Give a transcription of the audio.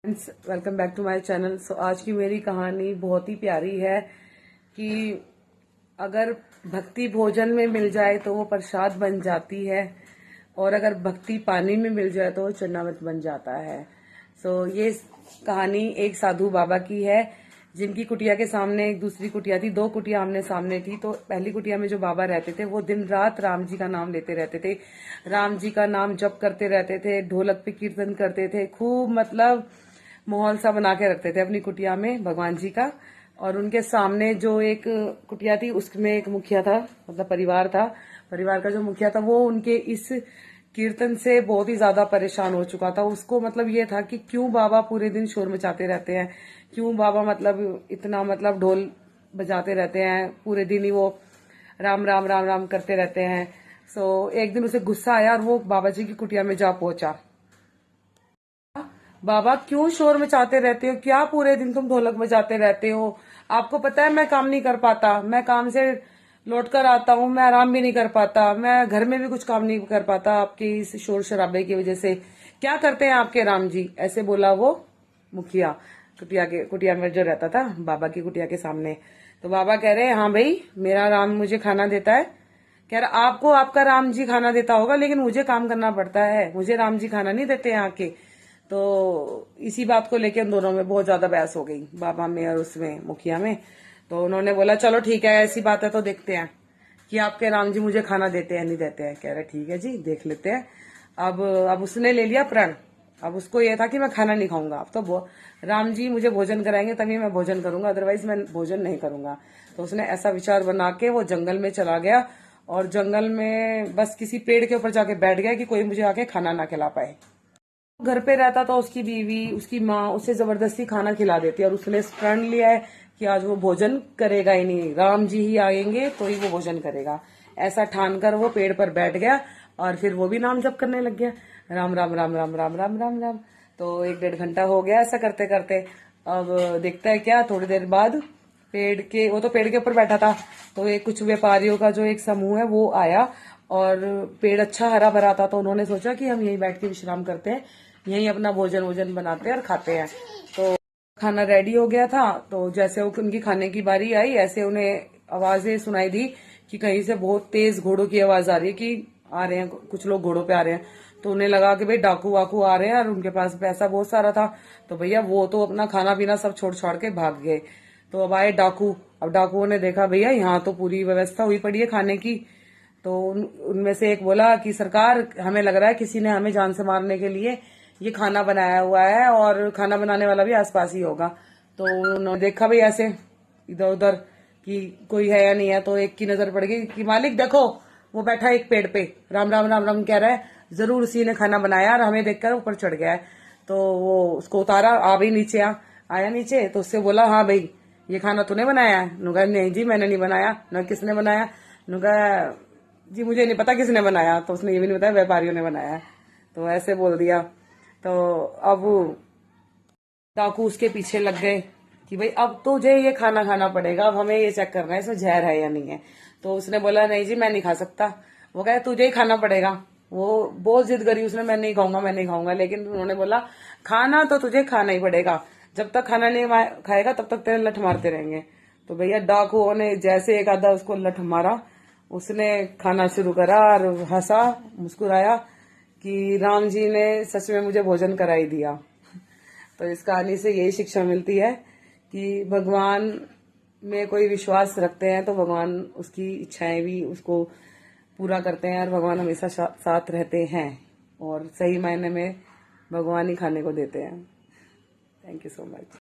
Friends, welcome back to my channel. So आज की मेरी कहानी बहुत ही प्यारी है कि अगर भक्ति भोजन में मिल जाए तो वो प्रसाद बन जाती है, और अगर भक्ति पानी में मिल जाए तो वो चन्नामृत बन जाता है। सो ये कहानी एक साधु बाबा की है, जिनकी कुटिया के सामने एक दूसरी कुटिया थी। दो कुटिया आमने सामने थी। तो पहली कुटिया में जो बाबा रहते थे वो दिन रात राम जी का नाम लेते रहते थे, राम जी का नाम जप करते रहते थे, ढोलक पे कीर्तन करते थे, खूब मतलब माहौल सा बना के रखते थे अपनी कुटिया में भगवान जी का। और उनके सामने जो एक कुटिया थी उसमें एक मुखिया था, मतलब परिवार था। परिवार का जो मुखिया था वो उनके इस कीर्तन से बहुत ही ज्यादा परेशान हो चुका था। उसको मतलब ये था कि क्यों बाबा पूरे दिन शोर मचाते रहते हैं, क्यों बाबा मतलब इतना मतलब ढोल बजाते रहते हैं, पूरे दिन ही वो राम राम राम राम करते रहते हैं। सो एक दिन उसे गुस्सा आया और वो बाबा जी की कुटिया में जा पहुंचा। बाबा, क्यों शोर मचाते रहते हो? क्या पूरे दिन तुम ढोलक बजाते रहते हो? आपको पता है मैं काम नहीं कर पाता, मैं काम से लौट कर आता हूँ, मैं आराम भी नहीं कर पाता, मैं घर में भी कुछ काम नहीं कर पाता आपके इस शोर शराबे की वजह से। क्या करते हैं आपके राम जी? ऐसे बोला वो मुखिया कुटिया में जो रहता था बाबा की कुटिया के सामने। तो बाबा कह रहे हैं, हाँ भाई, मेरा राम मुझे खाना देता है। कह रहा, आपको आपका राम जी खाना देता होगा, लेकिन मुझे काम करना पड़ता है, मुझे राम जी खाना नहीं देते यहाँ के। तो इसी बात को लेकर उन दोनों में बहुत ज्यादा बहस हो गई, बाबा में और उसमें मुखिया में। तो उन्होंने बोला, चलो ठीक है, ऐसी बात है तो देखते हैं कि आपके राम जी मुझे खाना देते हैं नहीं देते हैं। कह रहे ठीक है जी, देख लेते हैं। अब उसने ले लिया प्रण। अब उसको यह था कि मैं खाना नहीं खाऊंगा, अब तो राम जी मुझे भोजन कराएंगे तभी मैं भोजन करूंगा, अदरवाइज मैं भोजन नहीं करूंगा। तो उसने ऐसा विचार बना के वो जंगल में चला गया, और जंगल में बस किसी पेड़ के ऊपर जाके बैठ गया कि कोई मुझे आके खाना ना खिला पाए। घर पे रहता तो उसकी बीवी, उसकी माँ उसे जबरदस्ती खाना खिला देती, और उसने प्रण लिया है कि आज वो भोजन करेगा ही नहीं, राम जी ही आएंगे तो ही वो भोजन करेगा। ऐसा ठान कर वो पेड़ पर बैठ गया, और फिर वो भी नाम जप करने लग गया, राम राम राम राम राम राम राम राम। तो 1-1.5 घंटा हो गया ऐसा करते करते। अब देखता है क्या, थोड़ी देर बाद वो तो पेड़ के ऊपर बैठा था, तो एक कुछ व्यापारियों का जो एक समूह है वो आया, और पेड़ अच्छा हरा भरा था, तो उन्होंने सोचा कि हम यहीं बैठ के विश्राम करते हैं, यहीं अपना भोजन वोजन बनाते हैं और खाते हैं। तो खाना रेडी हो गया था। तो जैसे उनकी खाने की बारी आई, ऐसे उन्हें आवाजें सुनाई दी कि कहीं से बहुत तेज घोड़ों की आवाज आ रही है, कि आ रहे हैं कुछ लोग घोड़ों पे आ रहे हैं। तो उन्हें लगा कि भाई डाकू वाकू आ रहे हैं, और उनके पास पैसा बहुत सारा था। तो भैया वो तो अपना खाना पीना सब छोड़ छाड़ के भाग गए। तो अब आए डाकू। अब डाकुओं ने देखा, भैया यहाँ तो पूरी व्यवस्था हुई पड़ी है खाने की। तो उनमें से एक बोला कि सरकार, हमें लग रहा है किसी ने हमें जान से मारने के लिए ये खाना बनाया हुआ है, और खाना बनाने वाला भी आसपास ही होगा। तो उन्होंने देखा भाई ऐसे इधर उधर कि कोई है या नहीं है। तो एक की नजर पड़ गई कि मालिक देखो, वो बैठा एक पेड़ पे राम राम राम राम कह रहा है, जरूर उसी ने खाना बनाया, और हमें देखकर ऊपर चढ़ गया है। तो वो उसको उतारा, आ भाई नीचे आ। आया नीचे तो उससे बोला, हाँ भाई, ये खाना तूने बनाया है? नुका नहीं जी, मैंने नहीं बनाया। न किसने बनाया? नुका जी, मुझे नहीं पता किसने बनाया। तो उसने ये भी नहीं बताया, व्यापारियों ने बनाया। तो ऐसे बोल दिया। तो अब डाकू उसके पीछे लग गए कि भाई अब तुझे ये खाना खाना पड़ेगा, अब हमें ये चेक करना है इसमें जहर है या नहीं है। तो उसने बोला, नहीं जी मैं नहीं खा सकता। वो कहे, तुझे ही खाना पड़ेगा। वो बहुत जिद करी उसने, मैं नहीं खाऊंगा मैं नहीं खाऊंगा। लेकिन उन्होंने बोला, खाना तो तुझे खाना ही पड़ेगा, जब तक खाना नहीं खाएगा तब तक तेरे लठ मारते रहेंगे। तो भैया डाकुओं ने जैसे एक आधा उसको लठ मारा, उसने खाना शुरू करा और हंसा, मुस्कुराया कि राम जी ने सच में मुझे भोजन करा ही दिया। तो इस कहानी से यही शिक्षा मिलती है कि भगवान में कोई विश्वास रखते हैं तो भगवान उसकी इच्छाएं भी उसको पूरा करते हैं, और भगवान हमेशा साथ रहते हैं, और सही मायने में भगवान ही खाने को देते हैं। Thank you so much.